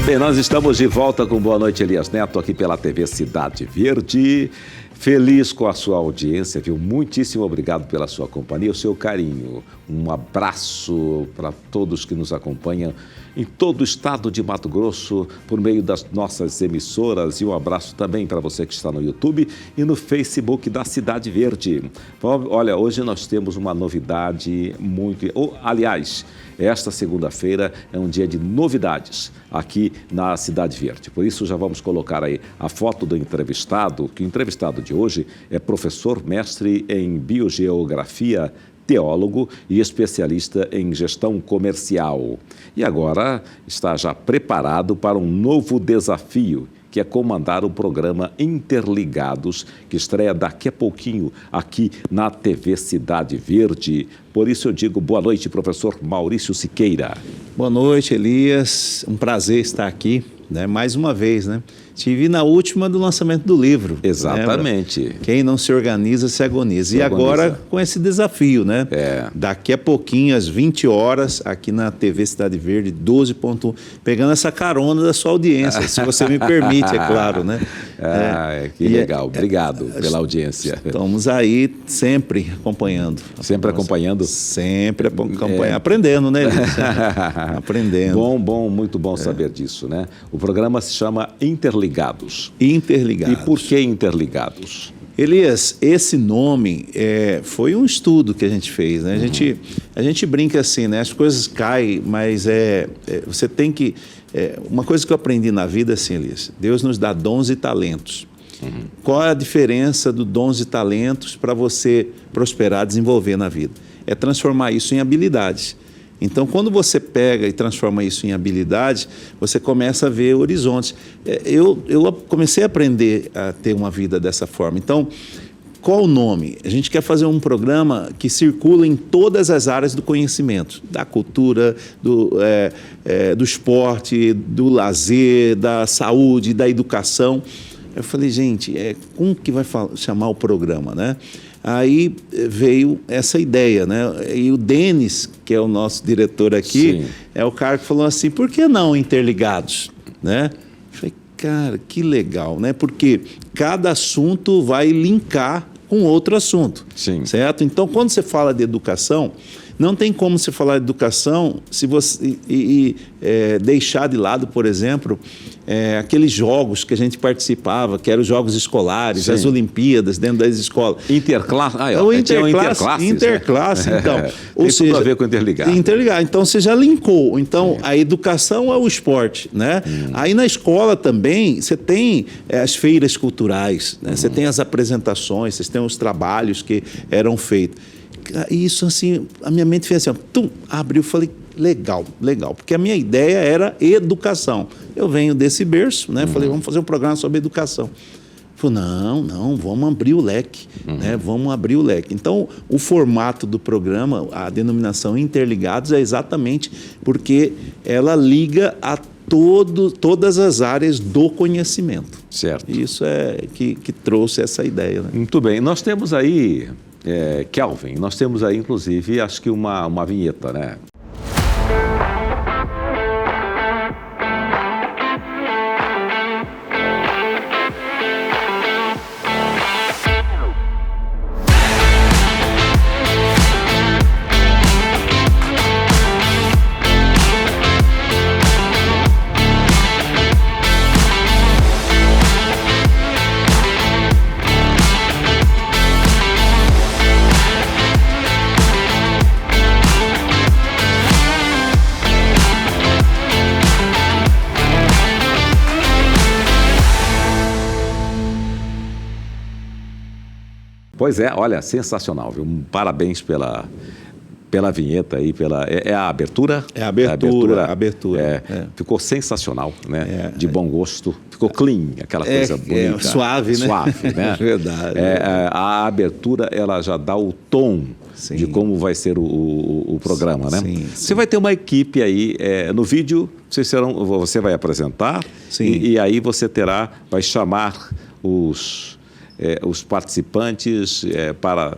Bem, nós estamos de volta com Boa Noite, Elias Neto, aqui pela TV Cidade Verde. Feliz com a sua audiência, viu? Muitíssimo obrigado pela sua companhia, o seu carinho. Um abraço para todos que nos acompanham em todo o estado de Mato Grosso, por meio das nossas emissoras. E um abraço também para você que está no YouTube e no Facebook da Cidade Verde. Olha, hoje nós temos uma novidade muito... Aliás, esta segunda-feira é um dia de novidades aqui na Cidade Verde. Por isso já vamos colocar aí a foto do entrevistado, que o entrevistado de hoje é professor mestre em biogeografia, teólogo e especialista em gestão comercial. E agora está já preparado para um novo desafio, que é comandar o programa Interligados, que estreia daqui a pouquinho aqui na TV Cidade Verde. Por isso eu digo boa noite, professor Maurício Siqueira. Boa noite, Elias. Um prazer estar aqui, mais uma vez, Estive na última do lançamento do livro. Exatamente. Lembra? Quem não se organiza, se agoniza. E agora com esse desafio, Daqui a pouquinho, às 20 horas, aqui na TV Cidade Verde, 12.1, pegando essa carona da sua audiência, se você me permite, é claro, Que legal. Obrigado pela audiência. Estamos aí sempre acompanhando. Sempre acompanhando? Sempre acompanhando. Aprendendo, Elias? Aprendendo. Bom, muito bom saber disso, O programa se chama Interligados. Interligados. E por que Interligados? Elias, esse nome foi um estudo que a gente fez, A gente brinca assim, As coisas caem, mas você tem que... uma coisa que eu aprendi na vida é assim, Elias, Deus nos dá dons e talentos. Qual é a diferença dos dons e talentos para você prosperar, desenvolver na vida? É transformar isso em habilidades. Então, quando você pega e transforma isso em habilidade, você começa a ver horizontes. Eu comecei a aprender a ter uma vida dessa forma. Então, qual o nome? A gente quer fazer um programa que circula em todas as áreas do conhecimento, da cultura, do esporte, do lazer, da saúde, da educação. Eu falei, gente, como que vai chamar o programa, Aí veio essa ideia, E o Denis, que é o nosso diretor aqui, é o cara que falou assim, por que não interligados, Eu falei, cara, que legal, Porque cada assunto vai linkar com outro assunto, certo? Então, quando você fala de educação, não tem como você falar de educação se você deixar de lado, por exemplo, aqueles jogos que a gente participava, que eram os jogos escolares, as Olimpíadas dentro das escolas. Interclasse? Interclasse, então. Tem tudo a ver com interligar. Interligar. Então, você já linkou. Então, a educação é o esporte, Aí, na escola também, você tem as feiras culturais, Você tem as apresentações, você tem os trabalhos que eram feitos. Isso, assim, a minha mente fez assim, abriu, falei, legal, porque a minha ideia era educação. Eu venho desse berço, falei, vamos fazer um programa sobre educação. Falei, não, vamos abrir o leque, vamos abrir o leque. Então, o formato do programa, a denominação Interligados, é exatamente porque ela liga a todas as áreas do conhecimento. Certo. Isso é que trouxe essa ideia. Muito bem, nós temos aí... Kelvin, nós temos aí, inclusive, acho que uma vinheta, Pois é, olha, sensacional, viu? Parabéns pela vinheta aí, é a abertura? É a abertura. Ficou sensacional, de bom gosto, ficou clean, aquela coisa bonita. Suave, Suave, É verdade. A abertura, ela já dá o tom de como vai ser o programa, Sim. Você vai ter uma equipe aí, no vídeo, você vai apresentar, e aí você vai chamar os participantes para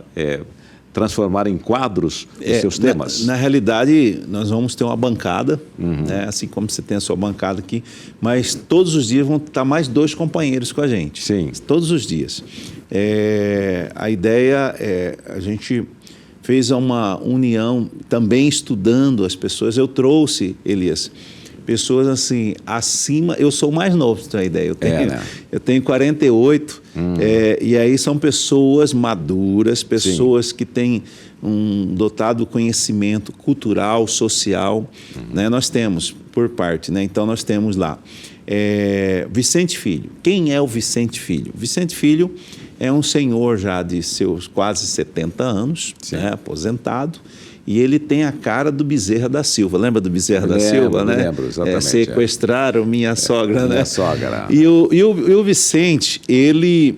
transformar em quadros os seus temas? Na realidade, nós vamos ter uma bancada, né, assim como você tem a sua bancada aqui, mas todos os dias vão estar mais 2 companheiros com a gente. Sim. Todos os dias. A ideia é, a gente fez uma união também estudando as pessoas. Eu trouxe, Elias, pessoas assim, acima... Eu sou o mais novo, pra você ter uma ideia. Eu tenho 48, e aí são pessoas maduras, pessoas que têm um dotado conhecimento cultural, social. Né? Nós temos, por parte, né? Então nós temos lá Vicente Filho. Quem é o Vicente Filho? Vicente Filho é um senhor já de seus quase 70 anos, né? Aposentado. E ele tem a cara do Bezerra da Silva. Lembra do Bezerra da Silva, né? Lembro, exatamente. Sequestraram minha sogra, né? Minha sogra. E o Vicente, ele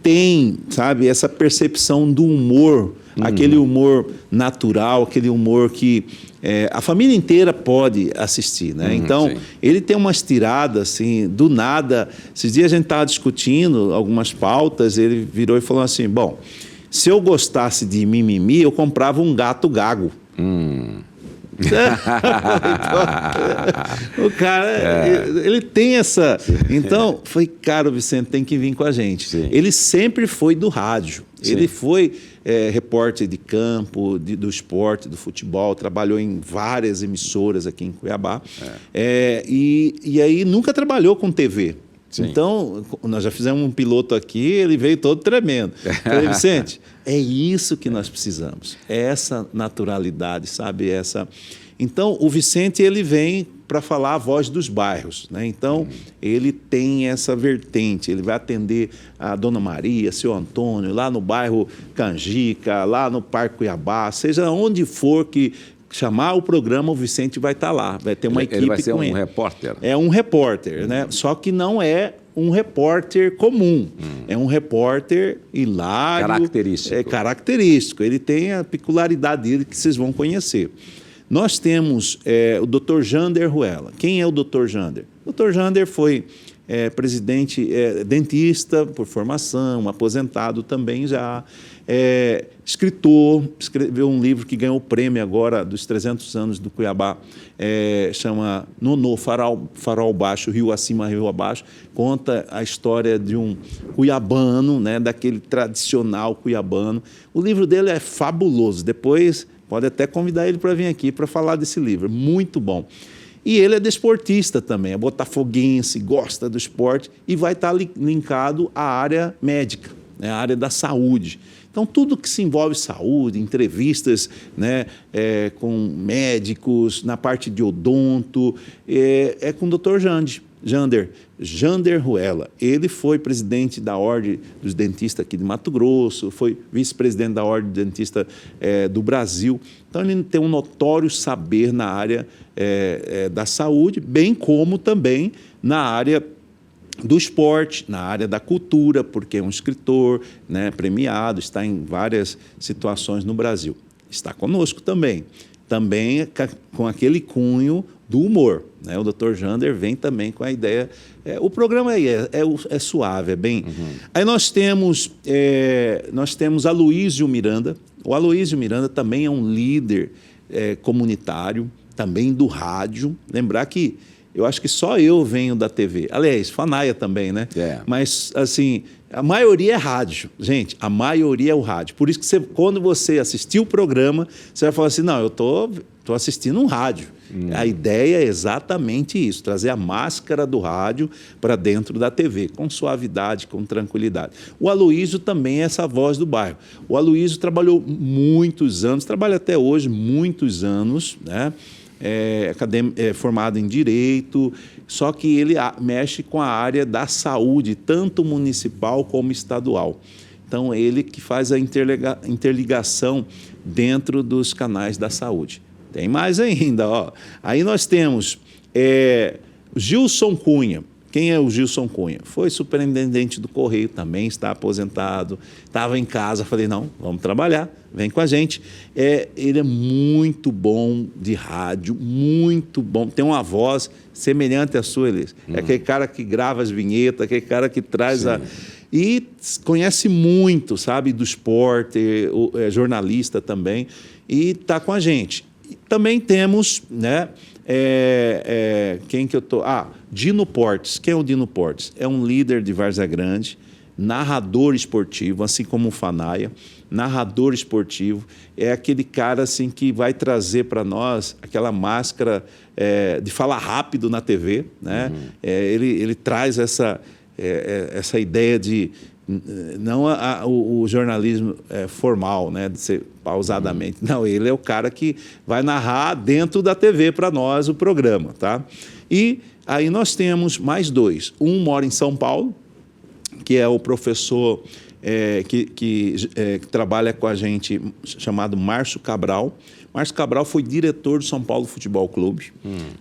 tem, sabe, essa percepção do humor, aquele humor natural, aquele humor que a família inteira pode assistir, né? Então, sim. Ele tem umas tiradas, assim, do nada. Esses dias a gente estava discutindo algumas pautas, ele virou e falou assim, bom... Se eu gostasse de mimimi, eu comprava um gato gago. O cara, ele tem essa... Então, foi, cara, o Vicente tem que vir com a gente. Sim. Ele sempre foi do rádio. Sim. Ele foi repórter de campo, do esporte, do futebol, trabalhou em várias emissoras aqui em Cuiabá. E aí nunca trabalhou com TV. Sim. Então, nós já fizemos um piloto aqui, ele veio todo tremendo. Falei, Vicente, é isso que nós precisamos, é essa naturalidade, sabe? Então, o Vicente, ele vem para falar a voz dos bairros, né? Então, ele tem essa vertente, ele vai atender a Dona Maria, seu Antônio, lá no bairro Canjica, lá no Parque Cuiabá, seja onde for que chamar o programa, o Vicente vai estar lá, vai ter uma equipe com ele. Ele vai ser um repórter? É um repórter, né? Só que não é um repórter comum, é um repórter hilário. Característico. Característico, ele tem a peculiaridade dele que vocês vão conhecer. Nós temos o Dr. Jander Ruela. Quem é o Dr. Jander? O Dr. Jander foi presidente, dentista por formação, aposentado também já, escritor, escreveu um livro que ganhou o prêmio agora dos 300 anos do Cuiabá, chama Nonô, Farol Baixo, Rio Acima, Rio Abaixo, conta a história de um cuiabano, né, daquele tradicional cuiabano. O livro dele é fabuloso, depois pode até convidar ele para vir aqui para falar desse livro, muito bom. E ele é desportista também, é botafoguense, gosta do esporte e vai estar linkado à área médica, né, à área da saúde. Então, tudo que se envolve saúde, entrevistas, né, com médicos, na parte de odonto, é com o Dr. Jander Ruela. Ele foi presidente da Ordem dos Dentistas aqui de Mato Grosso, foi vice-presidente da Ordem dos Dentistas do Brasil. Então, ele tem um notório saber na área da saúde, bem como também na área do esporte, na área da cultura, porque é um escritor, né, premiado, está em várias situações no Brasil. Está conosco também com aquele cunho do humor, né? O Dr. Jander vem também com a ideia... o programa é suave, é bem... Aí nós temos Aloísio Miranda. O Aloísio Miranda também é um líder comunitário, também do rádio. Lembrar que eu acho que só eu venho da TV. Aliás, Fanaia também, né? Mas, assim, a maioria é rádio. Gente, a maioria é o rádio. Por isso que quando você assistir o programa, você vai falar assim, não, eu estou assistindo um rádio. A ideia é exatamente isso, trazer a máscara do rádio para dentro da TV, com suavidade, com tranquilidade. O Aloísio também é essa voz do bairro. O Aloísio trabalhou muitos anos, trabalha até hoje muitos anos, né? Formado em Direito, só que ele mexe com a área da saúde, tanto municipal como estadual. Então, ele que faz a interligação dentro dos canais da saúde. Tem mais ainda, ó. Aí nós temos Gilson Cunha. Quem é o Gilson Cunha? Foi superintendente do Correio, também está aposentado, estava em casa, falei, não, vamos trabalhar, vem com a gente. Ele é muito bom de rádio, muito bom, tem uma voz semelhante à sua, Elias. É aquele cara que grava as vinhetas, aquele cara que traz e conhece muito, sabe, do esporte, é jornalista também, e está com a gente. E também temos, né, quem que eu tô? Dino Portes. Quem é o Dino Portes? É um líder de Várzea Grande, narrador esportivo, assim como o Fanaia, narrador esportivo, é aquele cara assim que vai trazer para nós aquela máscara de falar rápido na TV, né? Ele traz essa ideia de não o jornalismo formal, né, de ser pausadamente. Não, ele é o cara que vai narrar dentro da TV para nós o programa, tá? E aí nós temos mais dois. Um mora em São Paulo, que é o professor que trabalha com a gente, chamado Márcio Cabral. Márcio Cabral foi diretor do São Paulo Futebol Clube.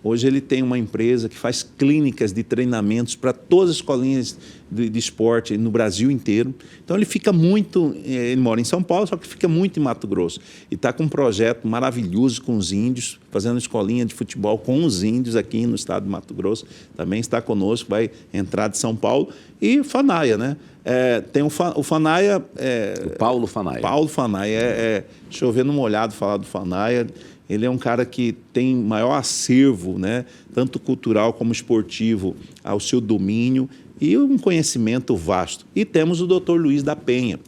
Hoje ele tem uma empresa que faz clínicas de treinamentos para todas as escolinhas de esporte no Brasil inteiro. Então ele fica muito... Ele mora em São Paulo, só que fica muito em Mato Grosso. E está com um projeto maravilhoso com os índios, fazendo escolinha de futebol com os índios aqui no estado de Mato Grosso. Também está conosco, vai entrar de São Paulo. E Fanaia, né? Tem o Fanaia... o Paulo Fanaia. Paulo Fanaia. Chover no molhado falar do Fanaia. Ele é um cara que tem maior acervo, né, tanto cultural como esportivo, ao seu domínio e um conhecimento vasto. E temos o Dr. Luiz da Penha.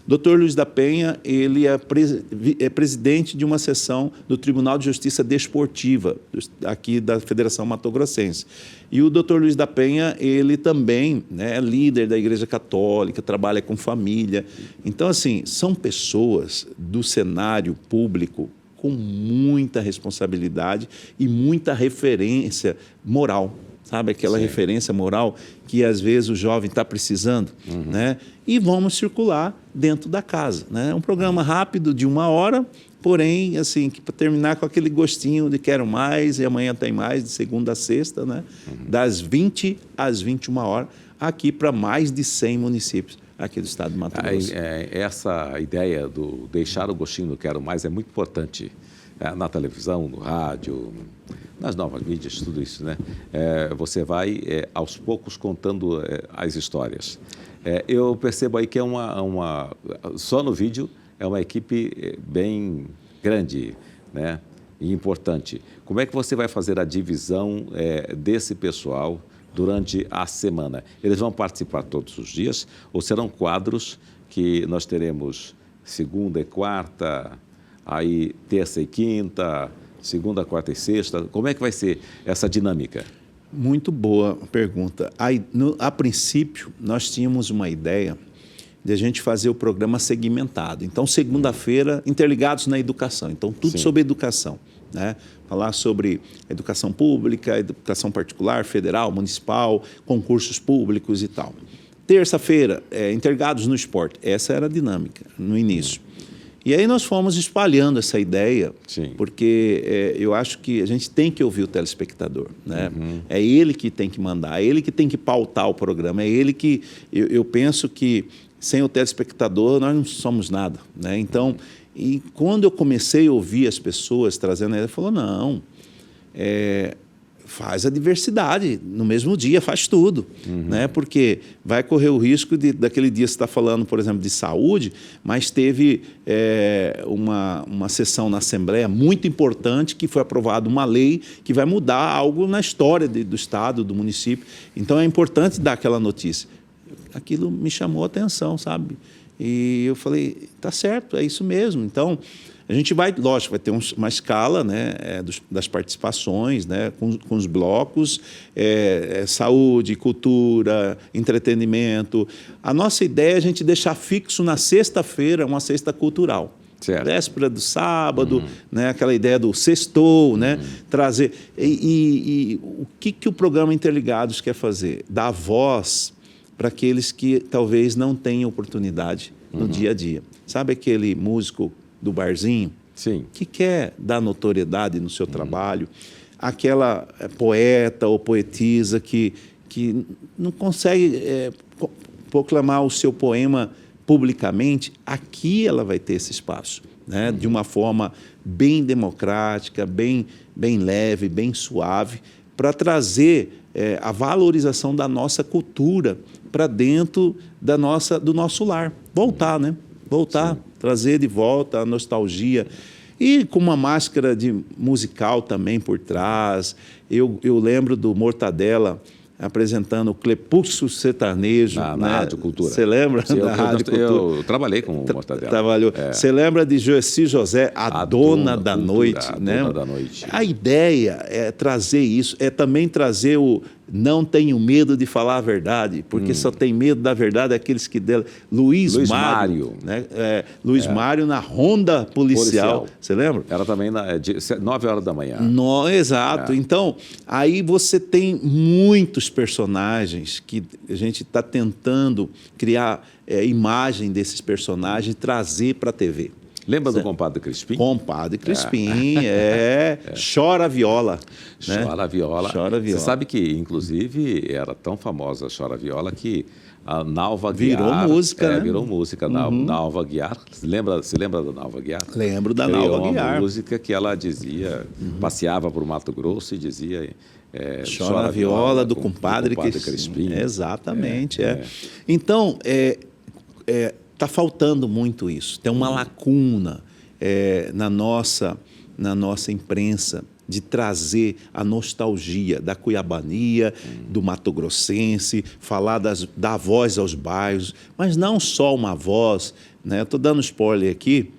Dr. Luiz da Penha, ele é presidente de uma seção do Tribunal de Justiça Desportiva, aqui da Federação Mato-Grossense. E o Dr. Luiz da Penha, ele também, né, é líder da Igreja Católica, trabalha com família. Então, assim, são pessoas do cenário público com muita responsabilidade e muita referência moral. Sabe, aquela referência moral que, às vezes, o jovem está precisando, né? E vamos circular dentro da casa, né? É um programa rápido, de 1 hora, porém, assim, para terminar com aquele gostinho de quero mais, e amanhã tem mais, de segunda a sexta, né? Das 20 às 21 horas, aqui para mais de 100 municípios aqui do estado de Mato Grosso. Essa ideia do deixar o gostinho do quero mais é muito importante. Na televisão, no rádio, nas novas mídias, tudo isso, né? Você vai, aos poucos, contando as histórias. Eu percebo aí que só no vídeo, é uma equipe bem grande, né? E importante. Como é que você vai fazer a divisão desse pessoal durante a semana? Eles vão participar todos os dias ou serão quadros que nós teremos segunda e quarta, aí terça e quinta, segunda, quarta e sexta? Como é que vai ser essa dinâmica? Muito boa pergunta. A princípio, nós tínhamos uma ideia de a gente fazer o programa segmentado. Então, segunda-feira, interligados na educação. Então, tudo sobre educação, né? Falar sobre educação pública, educação particular, federal, municipal, concursos públicos e tal. Terça-feira, interligados no esporte. Essa era a dinâmica no início. E aí nós fomos espalhando essa ideia, porque eu acho que a gente tem que ouvir o telespectador, né? É ele que tem que mandar, é ele que tem que pautar o programa, é ele que... Eu penso que sem o telespectador nós não somos nada, né? Então, e quando eu comecei a ouvir as pessoas trazendo, ele falou, não, faz a diversidade, no mesmo dia faz tudo, né? Porque vai correr o risco daquele dia você está falando, por exemplo, de saúde, mas teve uma sessão na Assembleia muito importante que foi aprovada uma lei que vai mudar algo na história do Estado, do município. Então é importante dar aquela notícia. Aquilo me chamou a atenção, sabe? E eu falei, tá certo, é isso mesmo. Então, a gente vai, lógico, vai ter uma escala, né, das participações, né, com os blocos, saúde, cultura, entretenimento. A nossa ideia é a gente deixar fixo na sexta-feira uma cesta cultural. Certo. Véspera do sábado, né, aquela ideia do sextou, né, trazer... E o que o programa Interligados quer fazer? Dar voz para aqueles que talvez não tenham oportunidade no dia a dia. Sabe aquele músico do barzinho? Sim. Que quer dar notoriedade no seu trabalho, aquela poeta ou poetisa que não consegue proclamar o seu poema publicamente, aqui ela vai ter esse espaço, né? De uma forma bem democrática, bem leve, bem suave, para trazer a valorização da nossa cultura para dentro do nosso lar. Voltar, né? Voltar, trazer de volta a nostalgia. E com uma máscara musical também por trás. Eu lembro do Mortadela apresentando o Crepúsculo Sertanejo. Na Rádio Cultura. Você lembra? Sim, da Rádio Cultura. Eu trabalhei com o Mortadela. Trabalhou. Você lembra de Joessi José, a Dona da Noite? Né? Dona da Noite. A ideia é trazer isso, é também trazer o não tenho medo de falar a verdade, porque só tem medo da verdade aqueles que dela. Luiz Mário. Né? Luiz Mário na Ronda Policial. Você lembra? Era também 9 horas da manhã. Exato. Então, aí você tem muitos personagens que a gente está tentando criar imagem desses personagens e trazer para a TV. Lembra do Compadre Crispim? Compadre Crispim, Chora Viola. Né? Chora Viola. Chora Viola. Você sabe que, inclusive, era tão famosa Chora Viola que a Nalva Guiar... Virou música, né? Virou música. Nalva Guiar. Se lembra da Nalva Guiar? Lembro da Nalva Guiar. Uma música que ela dizia, passeava por Mato Grosso e dizia... Chora Viola do Compadre Crispim. Exatamente. Então, está faltando muito isso. Tem uma lacuna na nossa imprensa de trazer a nostalgia da cuiabania, do mato-grossense, falar dar voz aos bairros, mas não só uma voz. Né? Estou dando spoiler aqui,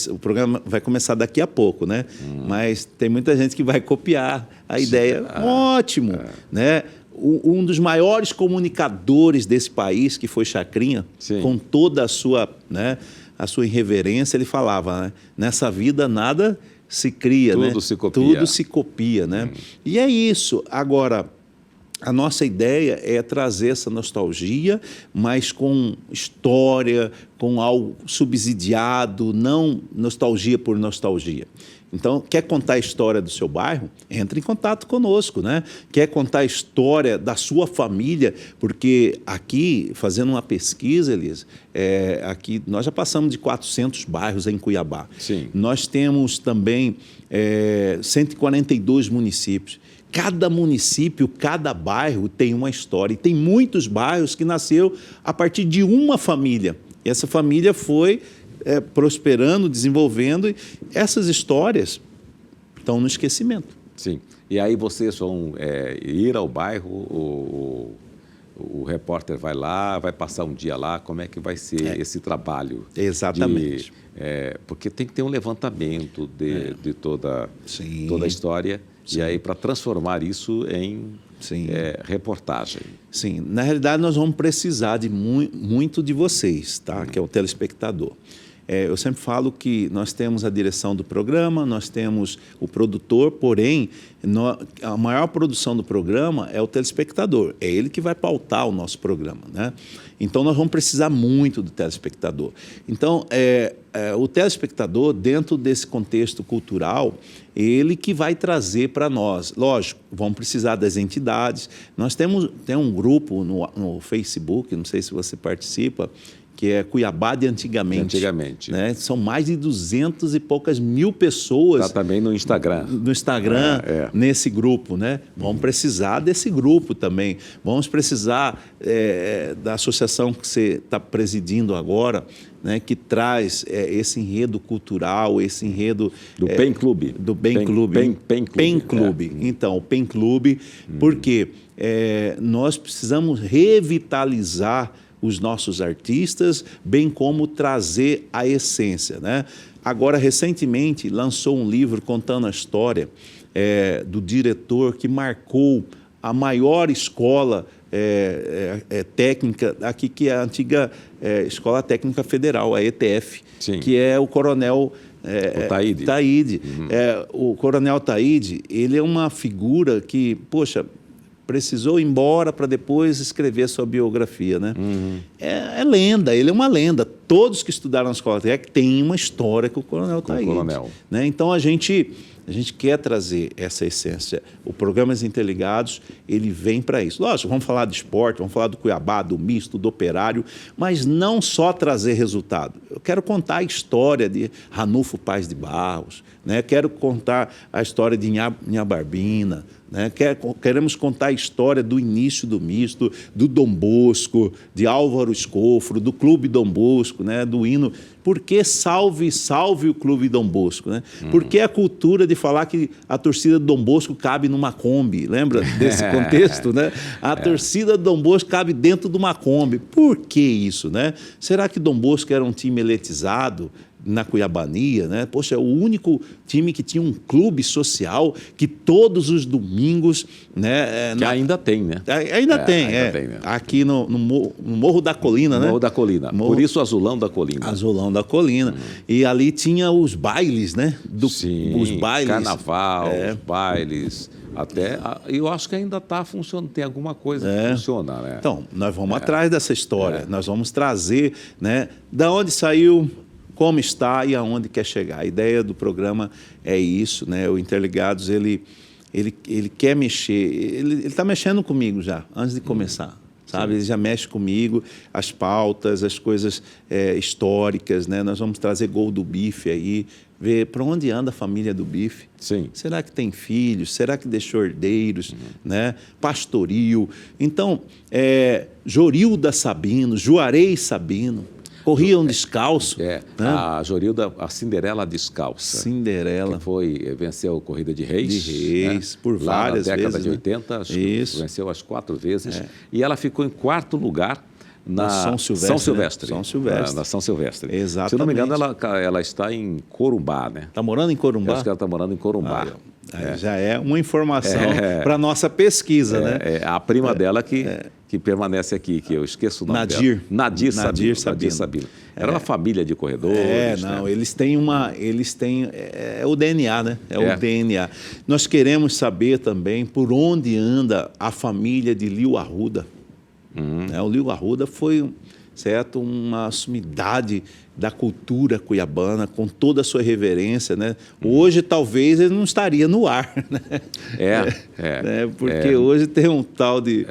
o programa vai começar daqui a pouco, né? Mas tem muita gente que vai copiar a ideia. Ótimo! Né? Um dos maiores comunicadores desse país, que foi Chacrinha, com toda a sua irreverência, ele falava, né? Nessa vida nada se cria, tudo, né? se copia. Tudo se copia, né? E é isso. Agora, a nossa ideia é trazer essa nostalgia, mas com história, com algo subsidiado, não nostalgia por nostalgia. Então, quer contar a história do seu bairro? Entre em contato conosco, né? Quer contar a história da sua família? Porque aqui, fazendo uma pesquisa, Elisa, aqui nós já passamos de 400 bairros em Cuiabá. Sim. Nós temos também 142 municípios. Cada município, cada bairro tem uma história. E tem muitos bairros que nasceram a partir de uma família. E essa família foi prosperando, desenvolvendo. E essas histórias estão no esquecimento. Sim. E aí vocês vão ir ao bairro, o repórter vai lá, vai passar um dia lá. Como é que vai ser esse trabalho? Exatamente. Porque tem que ter um levantamento de toda a história. Sim. E aí, para transformar isso em reportagem. Sim, na realidade nós vamos precisar de muito de vocês, tá? Que é o telespectador. Eu sempre falo que nós temos a direção do programa, nós temos o produtor, porém, a maior produção do programa é o telespectador. É ele que vai pautar o nosso programa, né? Então, nós vamos precisar muito do telespectador. Então, o telespectador, dentro desse contexto cultural, ele que vai trazer para nós. Lógico, vamos precisar das entidades. Nós tem um grupo no Facebook, não sei se você participa, que é Cuiabá de Antigamente. Né? São mais de 200 e poucas mil pessoas. Está também no Instagram. No Instagram, nesse grupo. Né? Vamos precisar desse grupo também. Vamos precisar da associação que você está presidindo agora, né, que traz esse enredo cultural, esse enredo... Do PEN Clube. Do PEN Clube. PEN Clube. Então, o PEN Clube, porque nós precisamos revitalizar os nossos artistas, bem como trazer a essência. Né? Agora, recentemente, lançou um livro contando a história do diretor que marcou a maior escola técnica aqui, que é a antiga Escola Técnica Federal, a ETF, Sim. que é o coronel Taíde. O coronel Taíde, ele é uma figura que, poxa, precisou ir embora para depois escrever sua biografia, né? É lenda, ele é uma lenda. Todos que estudaram na escola técnica têm uma história com o coronel Taíde. Né? Então, a gente quer trazer essa essência. O Programas Interligados, ele vem para isso. Lógico, vamos falar de esporte, vamos falar do Cuiabá, do misto, do operário, mas não só trazer resultado. Eu quero contar a história de Ranulfo Paz de Barros, né? Quero contar a história de Inhabarbina, né? Queremos contar a história do início do misto, do Dom Bosco, de Álvaro Escofro, do Clube Dom Bosco, né? Do hino. Por que salve, salve o Clube Dom Bosco? Né? Por que a cultura de falar que a torcida do Dom Bosco cabe numa Kombi? Lembra desse contexto? Né? A torcida do Dom Bosco cabe dentro de uma Kombi. Por que isso? Né? Será que Dom Bosco era um time eletizado na Cuiabania, né? Poxa, é o único time que tinha um clube social que todos os domingos, né? Que ainda tem, né? Ainda tem, né? Aqui no Morro da Colina, né? Morro da Colina. Por isso Azulão da Colina. Azulão da Colina. E ali tinha os bailes, né? Sim, os bailes. Carnaval, os bailes. Até, eu acho que ainda está funcionando, tem alguma coisa que funciona, né? Então, nós vamos atrás dessa história, nós vamos trazer, né? Da onde saiu, como está e aonde quer chegar. A ideia do programa é isso, né? O Interligados, ele quer mexer, ele está mexendo comigo já, antes de começar, sabe? Sim. Ele já mexe comigo, as pautas, as coisas históricas, né? Nós vamos trazer Gol do Bife aí, ver para onde anda a família do Bife. Sim. Será que tem filhos? Será que deixou herdeiros? Né? Pastoril. Então, Jorilda Sabino, Juarez Sabino, corriam descalço. Né? A Jorilda, a Cinderela Descalça. Cinderela. Que venceu a corrida de Reis. Né? Por várias vezes. Na década de 80, Isso. Venceu as 4 vezes. E ela ficou em 4º lugar na São Silvestre. Né? São Silvestre. Na São Silvestre. Exatamente. Se eu não me engano, ela está em Corumbá, né? Está morando em Corumbá? Eu acho que ela está morando em Corumbá. Já é uma informação para a nossa pesquisa, né? A prima dela que permanece aqui, que eu esqueço o nome dela. Nadir Sabino. Era uma família de corredores. Não, né? eles têm o DNA, né? O DNA. Nós queremos saber também por onde anda a família de Lio Arruda. O Lio Arruda foi, certo, uma sumidade da cultura cuiabana, com toda a sua reverência, né? Hoje, talvez, ele não estaria no ar, né? Porque hoje tem um tal de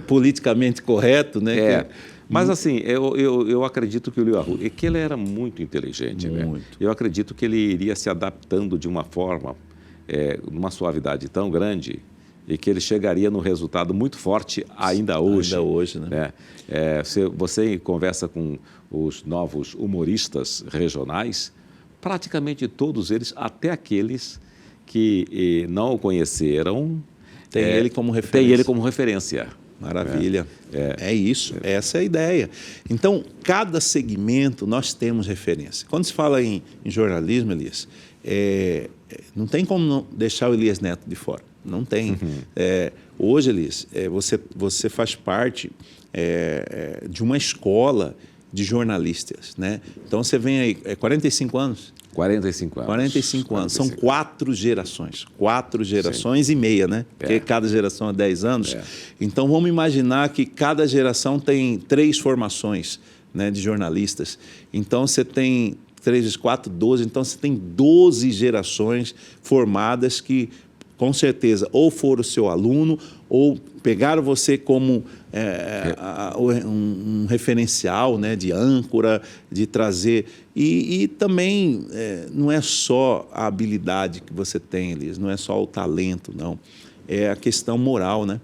politicamente correto, né? Mas, assim, eu acredito que o Lio Arruda, que ele era muito inteligente, né? Eu acredito que ele iria se adaptando de uma forma, numa suavidade tão grande, e que ele chegaria num resultado muito forte ainda hoje. Ainda hoje, né? Você conversa com os novos humoristas regionais, praticamente todos eles, até aqueles que não o conheceram, tem ele como referência. Tem ele como referência. Maravilha. É isso, essa é a ideia. Então, cada segmento nós temos referência. Quando se fala em jornalismo, Elias, não tem como não deixar o Elias Neto de fora. Não tem. Hoje, Elias, você faz parte de uma escola de jornalistas, né? Então, você vem aí, 45 anos? 45 anos. 45 anos. São 4 gerações. 4 gerações e meia, né? Porque cada geração é 10 anos. Então, vamos imaginar que cada geração tem 3 formações, né, de jornalistas. Então, você tem 3 vezes 4, 12. Então, você tem 12 gerações formadas que, com certeza, ou foram seu aluno ou pegaram você como um referencial, né, de âncora, de trazer. E também não é só a habilidade que você tem, Elias, não é só o talento, não. É a questão moral, né?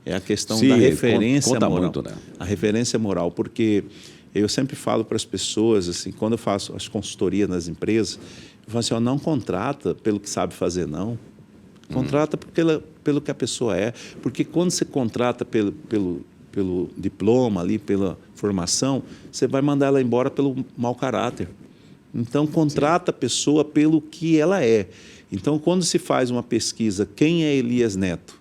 É a questão da referência moral. Muito, né? A referência moral, porque eu sempre falo para as pessoas, assim, quando eu faço as consultorias nas empresas, eu falo assim, não contrata pelo que sabe fazer, não. Contrata pelo que a pessoa é. Porque quando você contrata pelo diploma, ali, pela formação, você vai mandar ela embora pelo mau caráter. Então, contrata a pessoa pelo que ela é. Então, quando se faz uma pesquisa, quem é Elias Neto?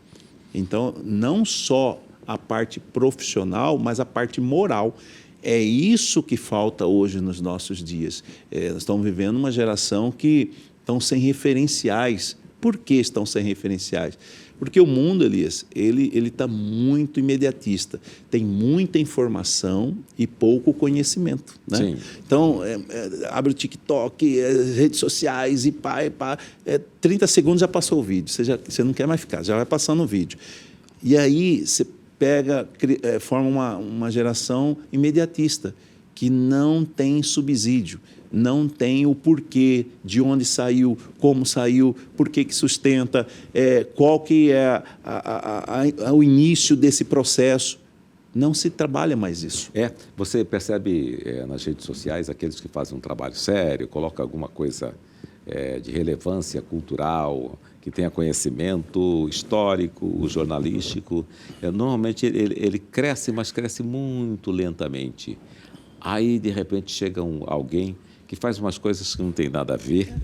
Então, não só a parte profissional, mas a parte moral. É isso que falta hoje nos nossos dias. Nós estamos vivendo uma geração que estão sem referenciais. Por que estão sem referenciais? Porque o mundo, Elias, ele está muito imediatista. Tem muita informação e pouco conhecimento. Né? Sim. Então, abre o TikTok, as redes sociais e 30 segundos já passou o vídeo. Você não quer mais ficar, já vai passando o vídeo. E aí você forma uma geração imediatista, que não tem subsídio. não tem o porquê, de onde saiu, como saiu, por que sustenta, qual que é o início desse processo. Não se trabalha mais isso. Você percebe nas redes sociais aqueles que fazem um trabalho sério, colocam alguma coisa de relevância cultural, que tenha conhecimento histórico, jornalístico. Normalmente ele cresce, mas cresce muito lentamente. Aí, de repente, chega alguém que faz umas coisas que não tem nada a ver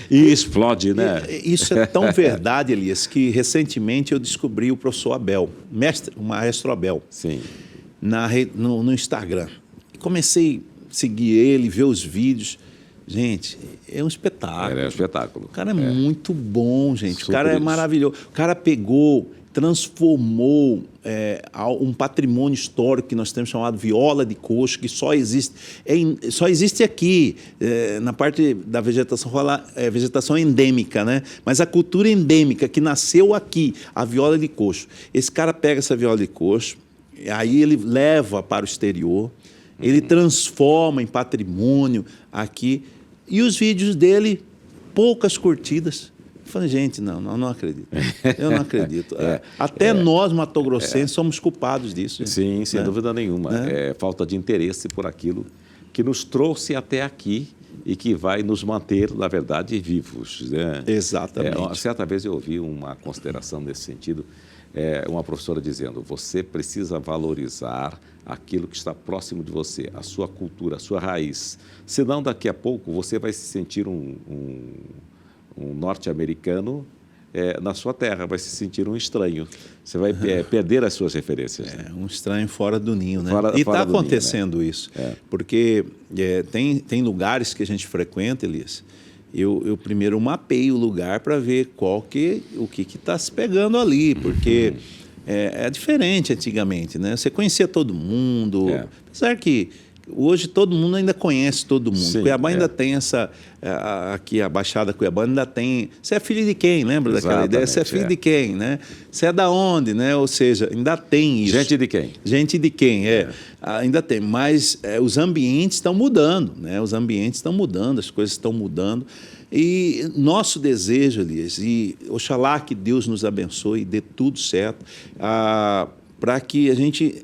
e explode, né? Isso é tão verdade, Elias, que recentemente eu descobri o professor Abel, o maestro Abel, Sim. No Instagram. Comecei a seguir ele, ver os vídeos. Gente, é um espetáculo. É um espetáculo. O cara é muito bom, gente. Super o cara é isso. maravilhoso. O cara pegou, transformou um patrimônio histórico que nós temos chamado viola de coxo, que só existe aqui, na parte da vegetação, vegetação endêmica, né? Mas a cultura endêmica que nasceu aqui, a viola de coxo. Esse cara pega essa viola de coxo, aí ele leva para o exterior, ele transforma em patrimônio aqui, e os vídeos dele, poucas curtidas. Eu falei, gente, não acredito. Eu não acredito. Até nós, matogrossenses, somos culpados disso. Sim, sem dúvida nenhuma. É falta de interesse por aquilo que nos trouxe até aqui e que vai nos manter, na verdade, vivos. Né? Exatamente. Certa vez eu ouvi uma consideração nesse sentido, uma professora dizendo, você precisa valorizar aquilo que está próximo de você, a sua cultura, a sua raiz. Senão, daqui a pouco, você vai se sentir um norte-americano na sua terra, vai se sentir um estranho. Você vai perder as suas referências. Né? Um estranho fora do ninho, né? Fora e está acontecendo ninho, né? isso. Porque tem lugares que a gente frequenta, Elias. Eu primeiro mapeio o lugar para ver o que está se pegando ali, porque é diferente antigamente, né? Você conhecia todo mundo, apesar que hoje todo mundo ainda conhece todo mundo. Sim, Cuiabá ainda tem aqui a Baixada Cuiabana ainda tem... Você é filho de quem? Lembra daquela ideia? Você é filho de quem, né? Você é da onde, né? Ou seja, ainda tem isso. Gente de quem? Gente de quem, ainda tem. Mas os ambientes estão mudando, né? Os ambientes estão mudando, as coisas estão mudando. E nosso desejo, Elias, e oxalá que Deus nos abençoe e dê tudo certo, para que a gente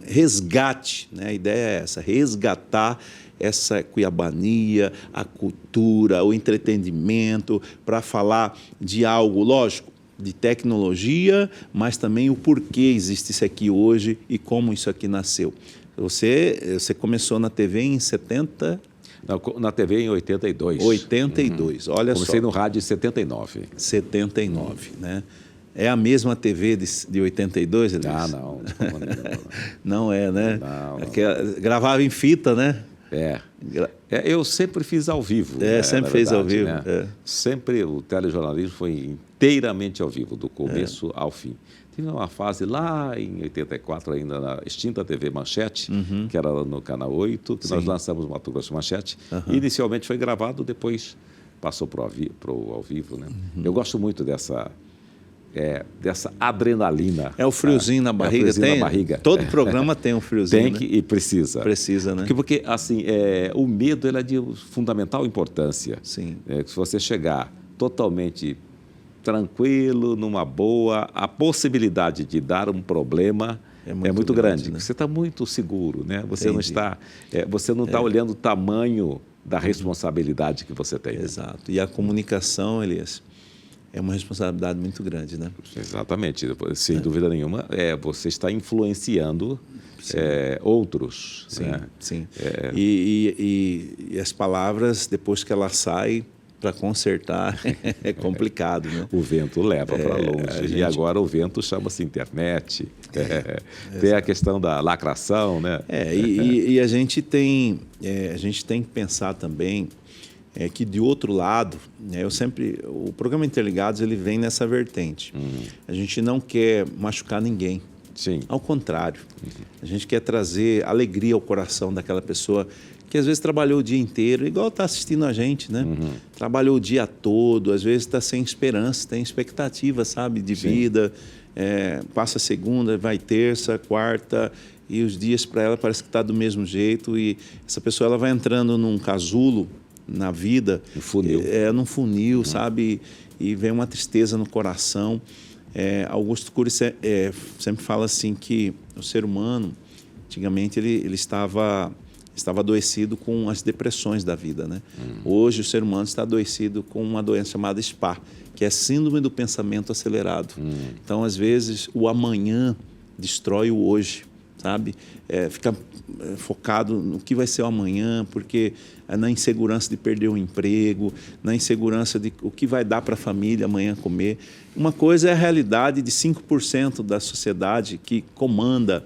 resgate, né? A ideia é essa, resgatar essa cuiabania, a cultura, o entretenimento, para falar de algo, lógico, de tecnologia, mas também o porquê existe isso aqui hoje e como isso aqui nasceu. Você começou na TV em 70... Na TV em 82. 82, olha só. Comecei no rádio em 79. 79, né? É a mesma TV de 82, Elias? Não. Não é, né? Não. Gravava em fita, né? Eu sempre fiz ao vivo. Sempre fez ao vivo. Né? Sempre o telejornalismo foi inteiramente ao vivo, do começo ao fim. Tive uma fase lá em 84, ainda na extinta TV Manchete, que era no Canal 8, que nós lançamos Mato Grosso Manchete. Inicialmente foi gravado, depois passou para o ao vivo. Né? Eu gosto muito dessa adrenalina. É o friozinho na barriga? Na barriga. Todo programa tem um friozinho. Tem e precisa. Precisa, né? Porque assim, o medo ele é de fundamental importância. Sim. Se você chegar totalmente tranquilo, numa boa, a possibilidade de dar um problema é muito grande. Né? Você está muito seguro, né? Você não está, olhando o tamanho da responsabilidade que você tem. Exato. E a comunicação, Elias, é uma responsabilidade muito grande, né? Exatamente. Sem dúvida nenhuma, você está influenciando outros. Sim, né? sim. E as palavras, depois que elas saem, para consertar é complicado, né? O vento leva para longe. E agora o vento chama-se internet. Tem a questão da lacração, né? E a gente tem que pensar também que, de outro lado, o programa Interligados ele vem nessa vertente. A gente não quer machucar ninguém. Sim. Ao contrário. A gente quer trazer alegria ao coração daquela pessoa que às vezes trabalhou o dia inteiro, igual está assistindo a gente, né? Trabalhou o dia todo, às vezes está sem esperança, tem expectativa, sabe, de vida. Passa segunda, vai terça, quarta, e os dias para ela parece que está do mesmo jeito, e essa pessoa ela vai entrando num casulo na vida, Um funil. Num funil, sabe? E vem uma tristeza no coração. Augusto Cury sempre fala assim que o ser humano, antigamente, ele estava adoecido com as depressões da vida, né? Hoje o ser humano está adoecido com uma doença chamada SPA, que é síndrome do pensamento acelerado. Então, às vezes, o amanhã destrói o hoje, sabe? Fica focado no que vai ser o amanhã, porque na insegurança de perder o emprego, na insegurança de o que vai dar para a família amanhã comer. Uma coisa é a realidade de 5% da sociedade que comanda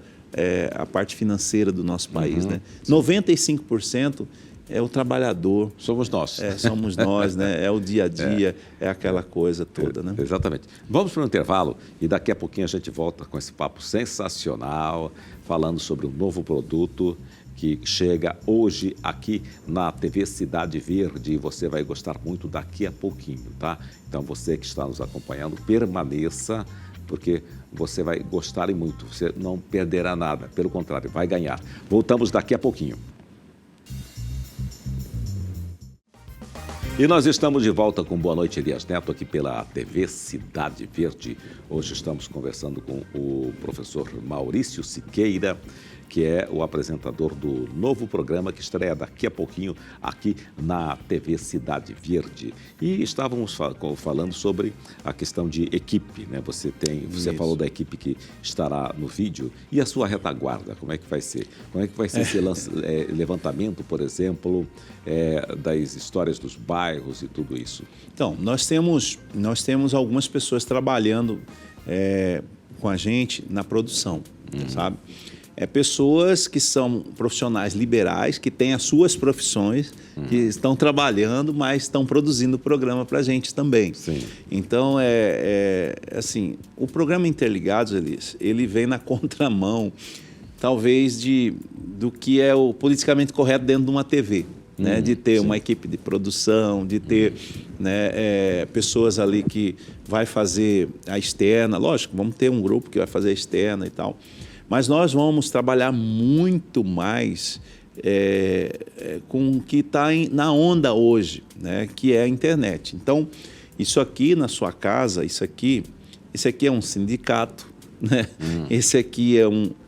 a parte financeira do nosso país, né? 95% é o trabalhador. Somos nós. Somos nós, né? É o dia a dia, é aquela coisa toda, né? Exatamente. Vamos para um intervalo e daqui a pouquinho a gente volta com esse papo sensacional, falando sobre um novo produto que chega hoje aqui na TV Cidade Verde, e você vai gostar muito daqui a pouquinho, tá? Então você que está nos acompanhando, permaneça, porque você vai gostar e muito, você não perderá nada, pelo contrário, vai ganhar. Voltamos daqui a pouquinho. E nós estamos de volta com Boa Noite, Elias Neto, aqui pela TV Cidade Verde. Hoje estamos conversando com o professor Maurício Siqueira, que é o apresentador do novo programa que estreia daqui a pouquinho aqui na TV Cidade Verde. E estávamos falando sobre a questão de equipe, né? Você falou da equipe que estará no vídeo, e a sua retaguarda, como é que vai ser? Como é que vai ser esse levantamento, por exemplo, das histórias dos bairros e tudo isso? Então, nós temos algumas pessoas trabalhando com a gente na produção, sabe? Pessoas que são profissionais liberais, que têm as suas profissões, que estão trabalhando, mas estão produzindo o programa para a gente também. Sim. Então, assim, o programa Interligados, Elias, ele vem na contramão, talvez, do que é o politicamente correto dentro de uma TV. Né, de ter uma equipe de produção, de ter pessoas ali que vai fazer a externa. Lógico, vamos ter um grupo que vai fazer a externa e tal. Mas nós vamos trabalhar muito mais com o que está na onda hoje, né, que é a internet. Então, isso aqui na sua casa, isso aqui é um sindicato, né? Esse aqui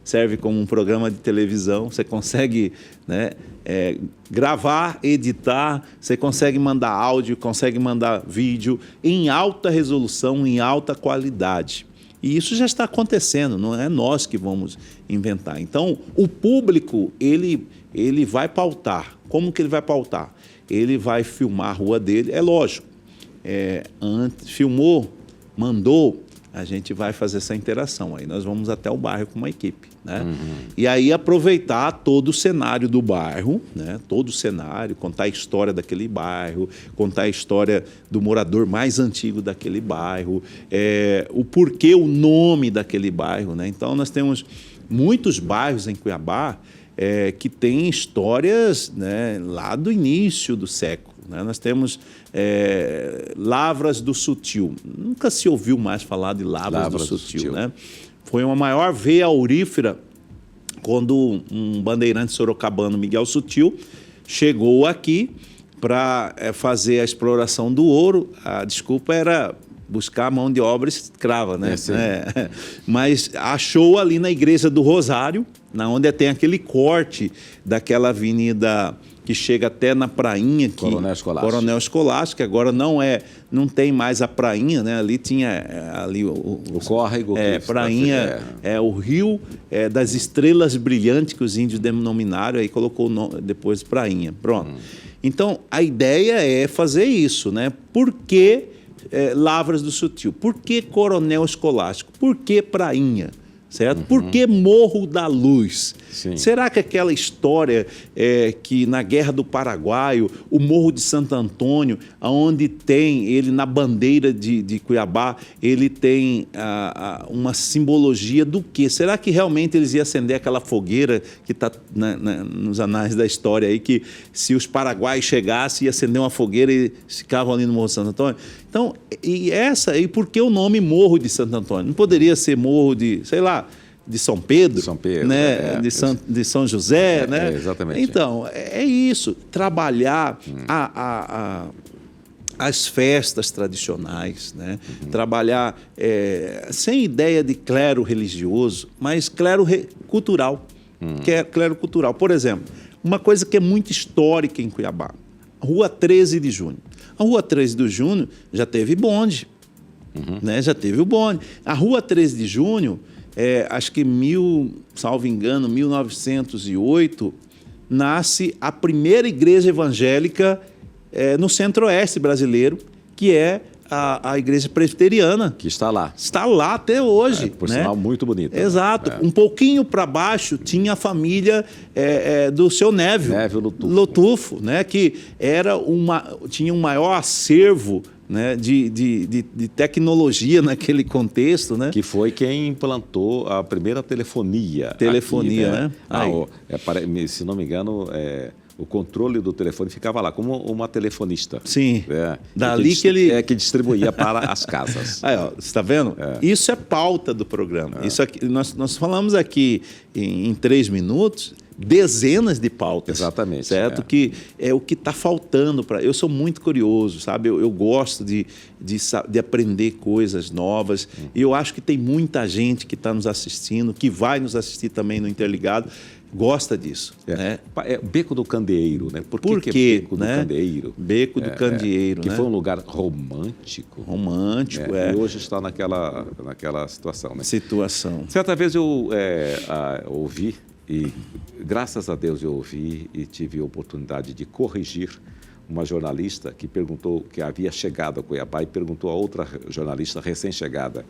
serve como um programa de televisão. Você consegue, né, gravar, editar, você consegue mandar áudio, consegue mandar vídeo em alta resolução, em alta qualidade. E isso já está acontecendo, não é nós que vamos inventar. Então, o público, ele vai pautar. Como que ele vai pautar? Ele vai filmar a rua dele, é lógico. Filmou, mandou, a gente vai fazer essa interação. Aí nós vamos até o bairro com uma equipe, né? E aí aproveitar todo o cenário do bairro, né? Todo o cenário, contar a história daquele bairro, contar a história do morador mais antigo daquele bairro, o porquê, o nome daquele bairro, né? Então, nós temos muitos bairros em Cuiabá que têm histórias, né, lá do início do século. Né? Nós temos Lavras do Sutil. Nunca se ouviu mais falar de Lavras do Sutil. Né? Foi uma maior veia aurífera quando um bandeirante sorocabano, Miguel Sutil, chegou aqui para fazer a exploração do ouro. A desculpa era buscar mão de obra escrava, né? Mas achou ali na Igreja do Rosário, onde tem aquele corte daquela avenida que chega até na prainha, Coronel Escolástico, que agora não tem mais a prainha, né? Ali tinha o córrego, prainha, o rio das estrelas brilhantes que os índios denominaram, aí colocou depois prainha. Pronto. Então, a ideia é fazer isso, né? Por que Lavras do Sutil? Por que Coronel Escolástico? Por que prainha? Certo? Por que Morro da Luz? Sim. Será que aquela história que na Guerra do Paraguai, o Morro de Santo Antônio, onde tem ele na bandeira de Cuiabá, ele tem uma simbologia do quê? Será que realmente eles iam acender aquela fogueira que está nos anais da história aí, que se os paraguaios chegassem, ia acender uma fogueira e ficavam ali no Morro de Santo Antônio? Então, e por que o nome Morro de Santo Antônio? Não poderia ser Morro de, sei lá, de São Pedro, né? De São José, né? Exatamente. Então, é isso, trabalhar as festas tradicionais, né? Trabalhar sem ideia de clero religioso, mas clero cultural, que é clero cultural. Por exemplo, uma coisa que é muito histórica em Cuiabá, Rua 13 de Junho. A Rua 13 de Junho já teve bonde, né? Já teve o bonde. A Rua 13 de Junho, acho que salvo engano, 1908, nasce a primeira igreja evangélica no centro-oeste brasileiro, que é a igreja presbiteriana. Que está lá. Está lá até hoje. Por né? sinal, muito bonita. Exato. Um pouquinho para baixo tinha a família do seu Névio Lotufo, né? Que tinha um maior acervo, né, de tecnologia naquele contexto, né? Que foi quem implantou a primeira telefonia. Telefonia, aqui, né? Se não me engano, o controle do telefone ficava lá, como uma telefonista. Sim. Dali que ele... que distribuía para as casas. Aí, ó, você está vendo? Isso é pauta do programa. Isso aqui, nós falamos aqui em 3 minutos dezenas de pautas. Exatamente. Certo? Que é o que está faltando para... Eu sou muito curioso, sabe? Eu gosto de aprender coisas novas. E eu acho que tem muita gente que está nos assistindo, que vai nos assistir também no Interligado, gosta disso. Né? Beco do Candeeiro, né? Por que quê? É Beco do Candeeiro? Beco do Candeeiro, que né? foi um lugar romântico. Romântico, E hoje está naquela situação, né? Situação. Certa vez eu ouvi, e graças a Deus eu ouvi e tive a oportunidade de corrigir uma jornalista que perguntou, que havia chegado a Cuiabá, e perguntou a outra jornalista recém-chegada,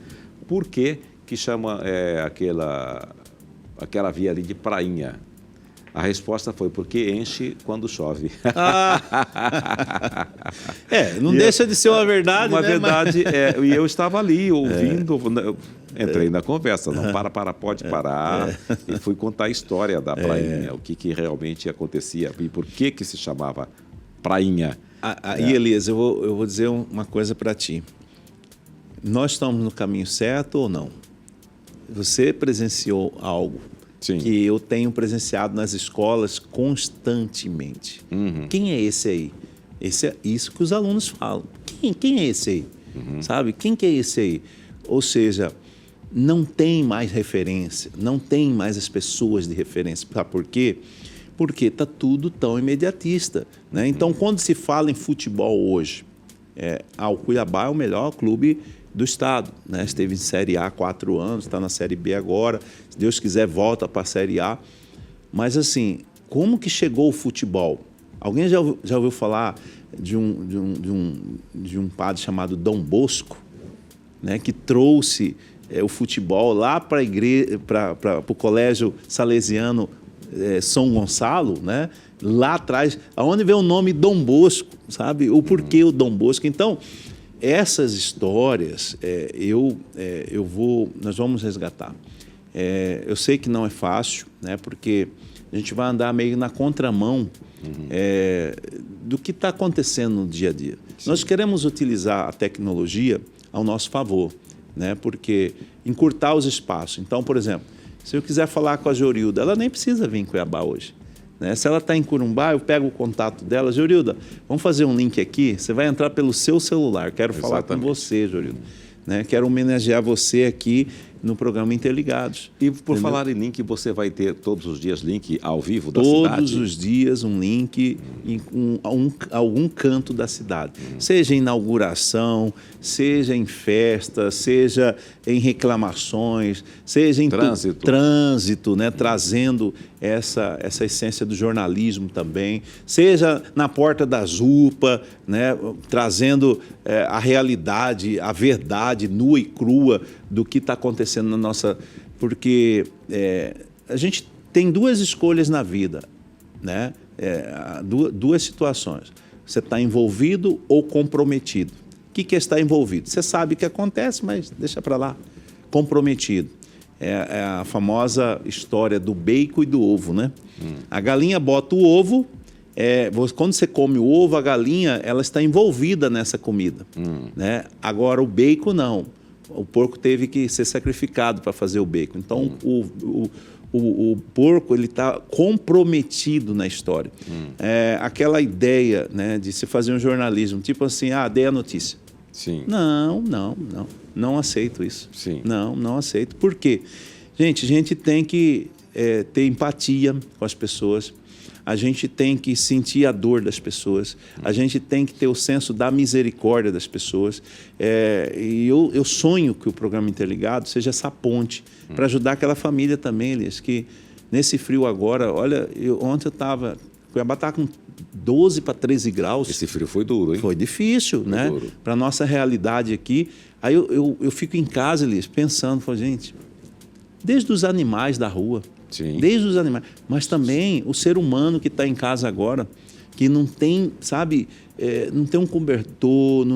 por que chama aquela via ali de prainha? A resposta foi porque enche quando chove. Não deixa de ser uma verdade, uma né? verdade, e eu estava ali ouvindo, entrei na conversa, pode parar, e fui contar a história da prainha, o que realmente acontecia e por que se chamava prainha. Aí, Elias, eu vou dizer uma coisa para ti. Nós estamos no caminho certo ou não? Você presenciou algo que eu tenho presenciado nas escolas constantemente. Quem é esse aí? Esse é isso que os alunos falam. Quem é esse aí? Sabe? Quem que é esse aí? Ou seja, não tem mais referência, não tem mais as pessoas de referência. Sabe por quê? Porque está tudo tão imediatista, né? Então, quando se fala em futebol hoje, o Cuiabá é o melhor clube do estado, né? Esteve em Série A há 4 anos, está na Série B agora, se Deus quiser volta para a Série A. Mas assim, como que chegou o futebol? Alguém já ouviu falar de um padre chamado Dom Bosco, né? Que trouxe o futebol lá para a igreja, para o colégio salesiano São Gonçalo, né? Lá atrás, aonde vem o nome Dom Bosco, sabe? O porquê o Dom Bosco. Então, essas histórias nós vamos resgatar. Eu sei que não é fácil, né? Porque a gente vai andar meio na contramão do que está acontecendo no dia a dia. Sim. Nós queremos utilizar a tecnologia ao nosso favor, né? Porque encurtar os espaços. Então, por exemplo, se eu quiser falar com a Jorilda, ela nem precisa vir em Cuiabá hoje. Né? Se ela está em Corumbá, eu pego o contato dela. Jorilda, vamos fazer um link aqui? Você vai entrar pelo seu celular. Quero falar com você, Jorilda. Né? Quero homenagear você aqui no programa Interligados. E por falar em link, você vai ter todos os dias link ao vivo da cidade? Todos os dias um link em algum canto da cidade. Seja em inauguração, seja em festa, seja em reclamações, seja em trânsito, né? Trazendo essa essência do jornalismo também. Seja na porta das UPA, né? Trazendo a realidade, a verdade nua e crua do que está acontecendo na nossa... Porque a gente tem 2 escolhas na vida, né? Duas situações. Você está envolvido ou comprometido. O que é estar envolvido? Você sabe o que acontece, mas deixa para lá. Comprometido. É a famosa história do bacon e do ovo, né? A galinha bota o ovo... quando você come o ovo, a galinha ela está envolvida nessa comida. Né? Agora, o bacon não. o porco teve que ser sacrificado para fazer o bacon. Então, o porco ele está comprometido na história. Aquela ideia, né, de se fazer um jornalismo, tipo assim, dê a notícia. Sim. Não aceito isso. Sim. Não aceito. Por quê? Gente, a gente tem que ter empatia com as pessoas, a gente tem que sentir a dor das pessoas, a gente tem que ter o senso da misericórdia das pessoas. E eu sonho que o programa Interligado seja essa ponte para ajudar aquela família também, Elias, que nesse frio agora, olha, ontem eu estava... Cuiabá está com 12 para 13 graus. Esse frio foi duro, hein? Foi difícil, né? Para a nossa realidade aqui. Aí eu fico em casa, Elias, pensando, falo, gente, desde os animais da rua, Sim. Desde os animais, mas também o ser humano que está em casa agora, que não tem, sabe, não tem um cobertor,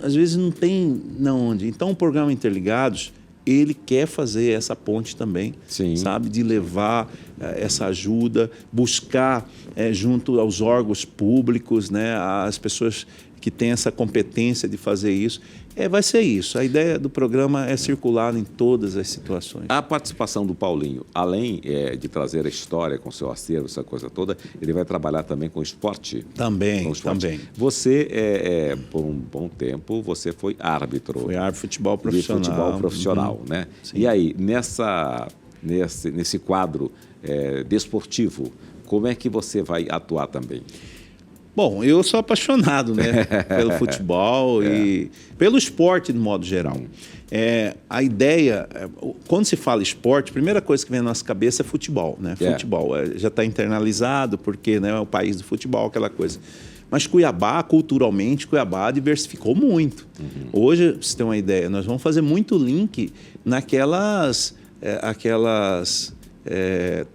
às vezes não tem onde. Então, o programa Interligados, ele quer fazer essa ponte também, Sim. sabe, de levar essa ajuda, buscar junto aos órgãos públicos, né, as pessoas que têm essa competência de fazer isso. Vai ser isso. A ideia do programa é circular em todas as situações. A participação do Paulinho, além de trazer a história com seu acervo, essa coisa toda, ele vai trabalhar também com esporte. Também. Você, por um bom tempo, você foi árbitro. Foi árbitro de futebol profissional. De futebol profissional, né? Sim. E aí, nesse quadro desportivo, como é que você vai atuar também? Bom, eu sou apaixonado, né, pelo futebol e pelo esporte de modo geral. A ideia, quando se fala esporte, a primeira coisa que vem na nossa cabeça é futebol, né? Futebol já está internalizado porque, né, é o país do futebol, aquela coisa. Mas Cuiabá, culturalmente, Cuiabá diversificou muito. Hoje, pra você ter uma ideia, nós vamos fazer muito link naquelas...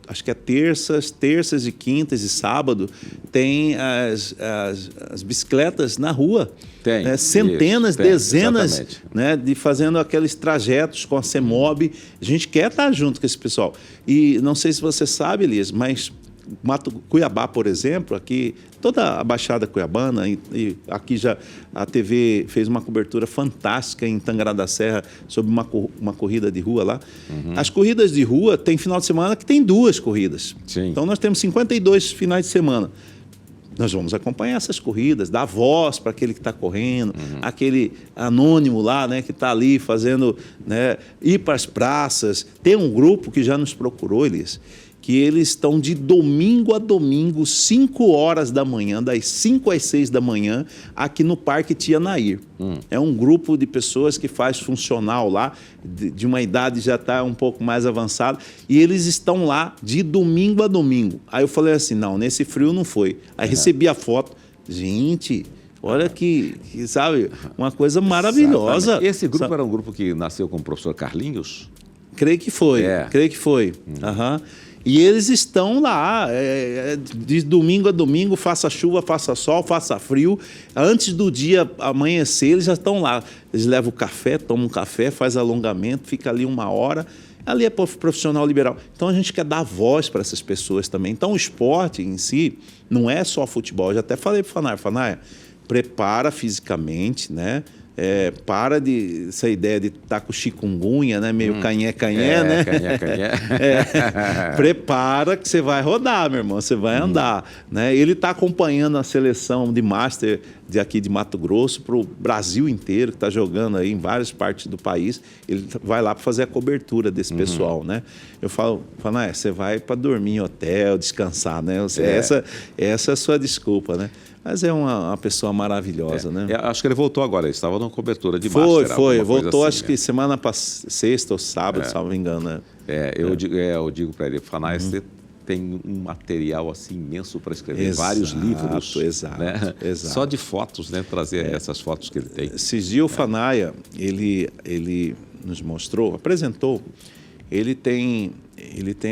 acho que é terças e quintas e sábado, tem as bicicletas na rua. Tem. Né? Centenas, tem, dezenas, né, de fazendo aqueles trajetos com a CEMOB. A gente quer estar junto com esse pessoal. E não sei se você sabe, Elias, mas Cuiabá, por exemplo, aqui, toda a Baixada Cuiabana, e aqui já a TV fez uma cobertura fantástica em Tangará da Serra sobre uma corrida de rua lá. As corridas de rua tem final de semana que tem 2 corridas. Sim. Então nós temos 52 finais de semana. Nós vamos acompanhar essas corridas, dar voz para aquele que está correndo, aquele anônimo lá, né, que está ali fazendo, né, ir para as praças. Tem um grupo que já nos procurou, Elias, que eles estão de domingo a domingo, 5 horas da manhã, das 5 às 6 da manhã, aqui no Parque Tia Nair. É um grupo de pessoas que faz funcional lá, de uma idade já está um pouco mais avançada, e eles estão lá de domingo a domingo. Aí eu falei assim, não, nesse frio não foi. Aí recebi a foto, gente... Olha que, sabe, uma coisa maravilhosa. Exatamente. Esse grupo era um grupo que nasceu com o professor Carlinhos? Creio que foi. E eles estão lá, de domingo a domingo, faça chuva, faça sol, faça frio. Antes do dia amanhecer, eles já estão lá. Eles levam o café, tomam um café, faz alongamento, fica ali 1 hora. Ali é profissional liberal. Então, a gente quer dar voz para essas pessoas também. Então, o esporte em si não é só futebol. Eu já até falei para o Fanaia, prepara fisicamente, né? Para de essa ideia de estar com chikungunya, né? Meio canhé, né? Prepara que você vai rodar, meu irmão, você vai andar, né? Ele está acompanhando a seleção de Master aqui de Mato Grosso para o Brasil inteiro, que está jogando aí em várias partes do país. Ele vai lá para fazer a cobertura desse pessoal, né? Eu falo, você vai para dormir em hotel, descansar, né? Essa é a sua desculpa, né? Mas é uma pessoa maravilhosa, né? Acho que ele voltou agora, ele estava numa cobertura de Master. Foi, voltou assim, acho que semana sexta ou sábado, se não me engano, né? Eu digo para ele, Fanaia, você tem um material assim imenso para escrever, vários livros. Exato. Só de fotos, né? Trazer essas fotos que ele tem. Esses dias o Fanaia, ele nos mostrou, apresentou, ele tem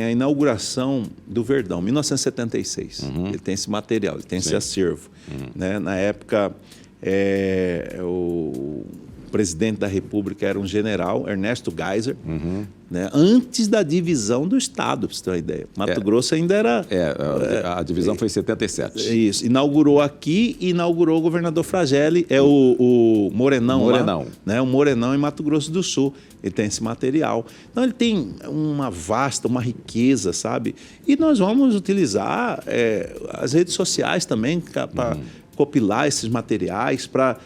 a inauguração do Verdão, 1976. Ele tem esse material, ele tem esse acervo. Né? Na época, presidente da República era um general, Ernesto Geisel, né? Antes da divisão do Estado, para você ter uma ideia. Mato Grosso ainda era... a divisão foi em 77. Isso. Inaugurou aqui e inaugurou o governador Fragelli, o Morenão. Morenão. Lá, né? O Morenão em Mato Grosso do Sul. Ele tem esse material. Então, ele tem uma riqueza, sabe? E nós vamos utilizar as redes sociais também para compilar esses materiais, para...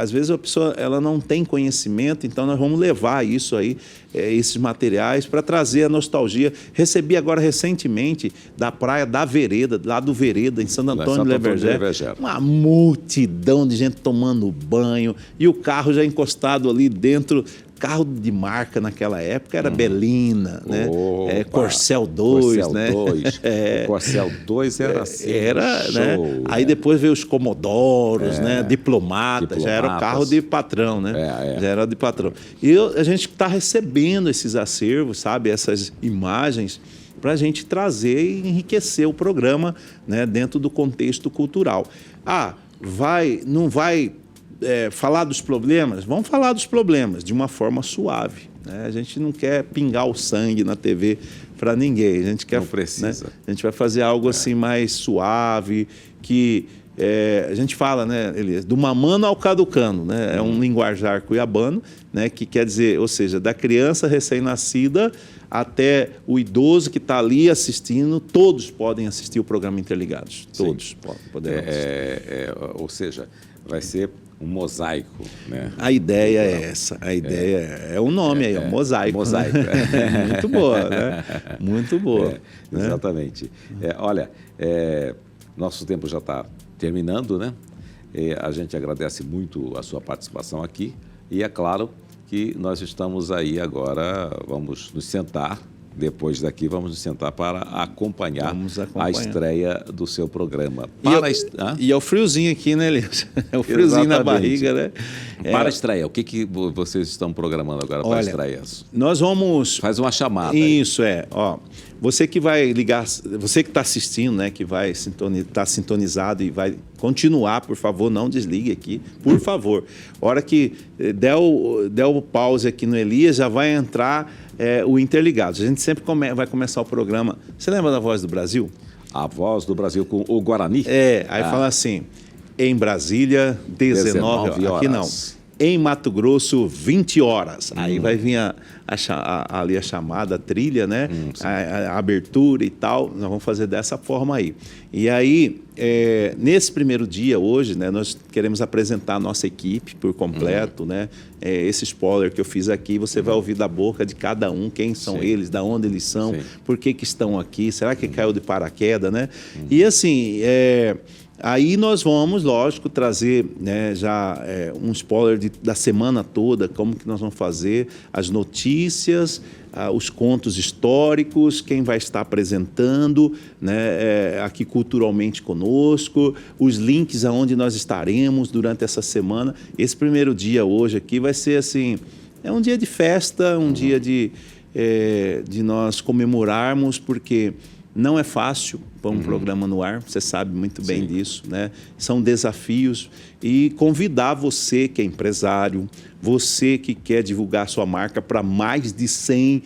às vezes a pessoa ela não tem conhecimento, então nós vamos levar isso aí, esses materiais, para trazer a nostalgia. Recebi agora recentemente da praia da Vereda, lá do Vereda, em Santo Antônio de Levergé, uma multidão de gente tomando banho e o carro já encostado ali dentro. Carro de marca naquela época era Belina, né? Corcel 2, Corcel né? 2. O Corcel 2 era assim, era, né? show, Aí depois veio os Comodoros, né? Diplomatas, já era o carro de patrão, né? Já era de patrão. E a gente está recebendo esses acervos, sabe? Essas imagens para a gente trazer e enriquecer o programa, né? Dentro do contexto cultural. Não vai... falar dos problemas, vamos falar dos problemas de uma forma suave, né? A gente não quer pingar o sangue na TV para ninguém, a gente quer, não precisa. Né? A gente vai fazer algo assim mais suave, que a gente fala, né, Elias, do mamano ao caducano, né? É um linguajar cuiabano, né, que quer dizer, ou seja, da criança recém-nascida até o idoso que está ali assistindo, todos podem assistir o programa Interligados, todos podem assistir. Ou seja, vai ser um mosaico, né? A ideia é essa, a ideia é o nome aí, um mosaico. Mosaico. Né? Muito boa, né? Muito boa. Né? Exatamente. Olha, nosso tempo já está terminando, né? A gente agradece muito a sua participação aqui e é claro que nós estamos aí agora, vamos nos sentar. Depois daqui, vamos nos sentar para acompanhar a estreia do seu programa. E é o friozinho aqui, né, Elias? É o friozinho na barriga, né? Para a estreia, o que vocês estão programando agora para a estreia? Nós vamos... Faz uma chamada. Isso, Ó, você que vai ligar, você que está assistindo, né, que vai estar sintonizado e vai continuar, por favor, não desligue aqui, por favor. A hora que der o pause aqui no Elias, já vai entrar o Interligados. A gente sempre vai começar o programa. Você lembra da Voz do Brasil? A Voz do Brasil com o Guarani? Aí fala assim, em Brasília, 19 horas. Aqui não. Em Mato Grosso, 20 horas. Aí vai vir ali a chamada, a trilha, né? A abertura e tal. Nós vamos fazer dessa forma aí. E aí, nesse primeiro dia, hoje, né, nós queremos apresentar a nossa equipe por completo, né? Esse spoiler que eu fiz aqui, você vai ouvir da boca de cada um, quem são eles, de onde eles são, por que estão aqui, será que caiu de paraquedas, né? E assim... Aí nós vamos, lógico, trazer, né, já um spoiler da semana toda, como que nós vamos fazer, as notícias, os contos históricos, quem vai estar apresentando, né, aqui culturalmente conosco, os links aonde nós estaremos durante essa semana. Esse primeiro dia hoje aqui vai ser assim, um dia de festa, um dia de nós comemorarmos, porque... Não é fácil pôr um programa no ar, você sabe muito bem disso, né? São desafios e convidar você que é empresário, você que quer divulgar sua marca para mais de 100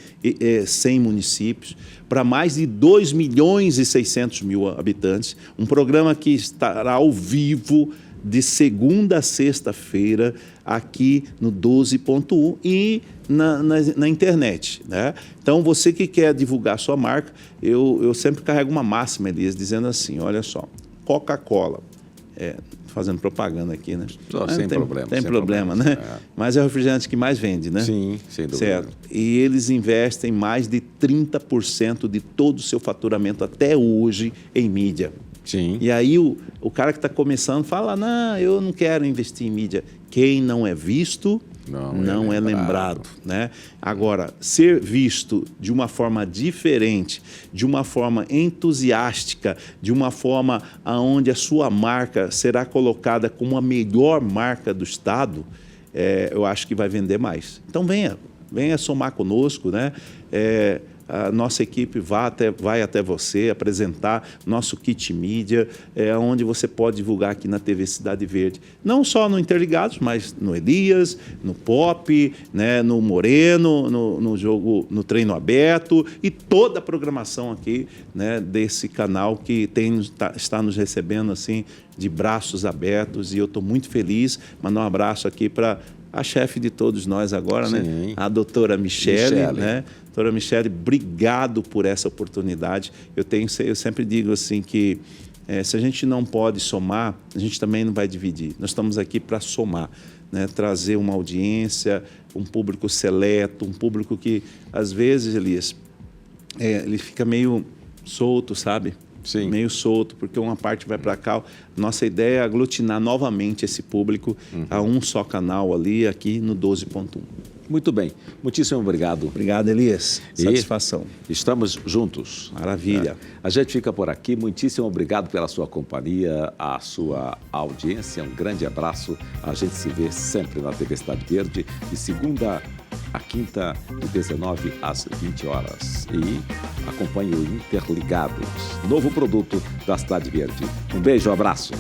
municípios, para mais de 2.600.000 habitantes, um programa que estará ao vivo de segunda a sexta-feira aqui no 12.1 e na internet, né? Então, você que quer divulgar sua marca, eu sempre carrego uma máxima, Elias, dizendo assim, olha só, Coca-Cola, fazendo propaganda aqui, né? Sem problema. Tem problema, né? Mas é o refrigerante que mais vende, né? Sim, sem dúvida. Certo. E eles investem mais de 30% de todo o seu faturamento até hoje em mídia. Sim. E aí o cara que está começando fala, não, eu não quero investir em mídia. Quem não é visto, não é lembrado, né? Agora, ser visto de uma forma diferente, de uma forma entusiástica, de uma forma onde a sua marca será colocada como a melhor marca do Estado, eu acho que vai vender mais. Então venha somar conosco, né? a nossa equipe vai até você apresentar nosso kit mídia, onde você pode divulgar aqui na TV Cidade Verde. Não só no Interligados, mas no Elias, no Pop, né, no Moreno, no jogo, no Treino Aberto e toda a programação aqui, né, desse canal que está nos recebendo assim de braços abertos, e eu estou muito feliz. Mandar um abraço aqui para a chefe de todos nós agora, Sim. né? A doutora Michele, né? Doutora Michele, obrigado por essa oportunidade. Eu sempre digo assim que se a gente não pode somar, a gente também não vai dividir. Nós estamos aqui para somar, né? Trazer uma audiência, um público seleto, um público que, às vezes, Elias, ele fica meio solto, sabe? Sim. Meio solto, porque uma parte vai para cá. Nossa ideia é aglutinar novamente esse público a um só canal ali, aqui no 12.1. Muito bem. Muitíssimo obrigado. Obrigado, Elias. Satisfação. Estamos juntos. Maravilha. A gente fica por aqui. Muitíssimo obrigado pela sua companhia, a sua audiência. Um grande abraço. A gente se vê sempre na TV Cidade Verde, de segunda a quinta, de 19 às 20 horas. E acompanhe o Interligados, novo produto da Cidade Verde. Um beijo, um abraço.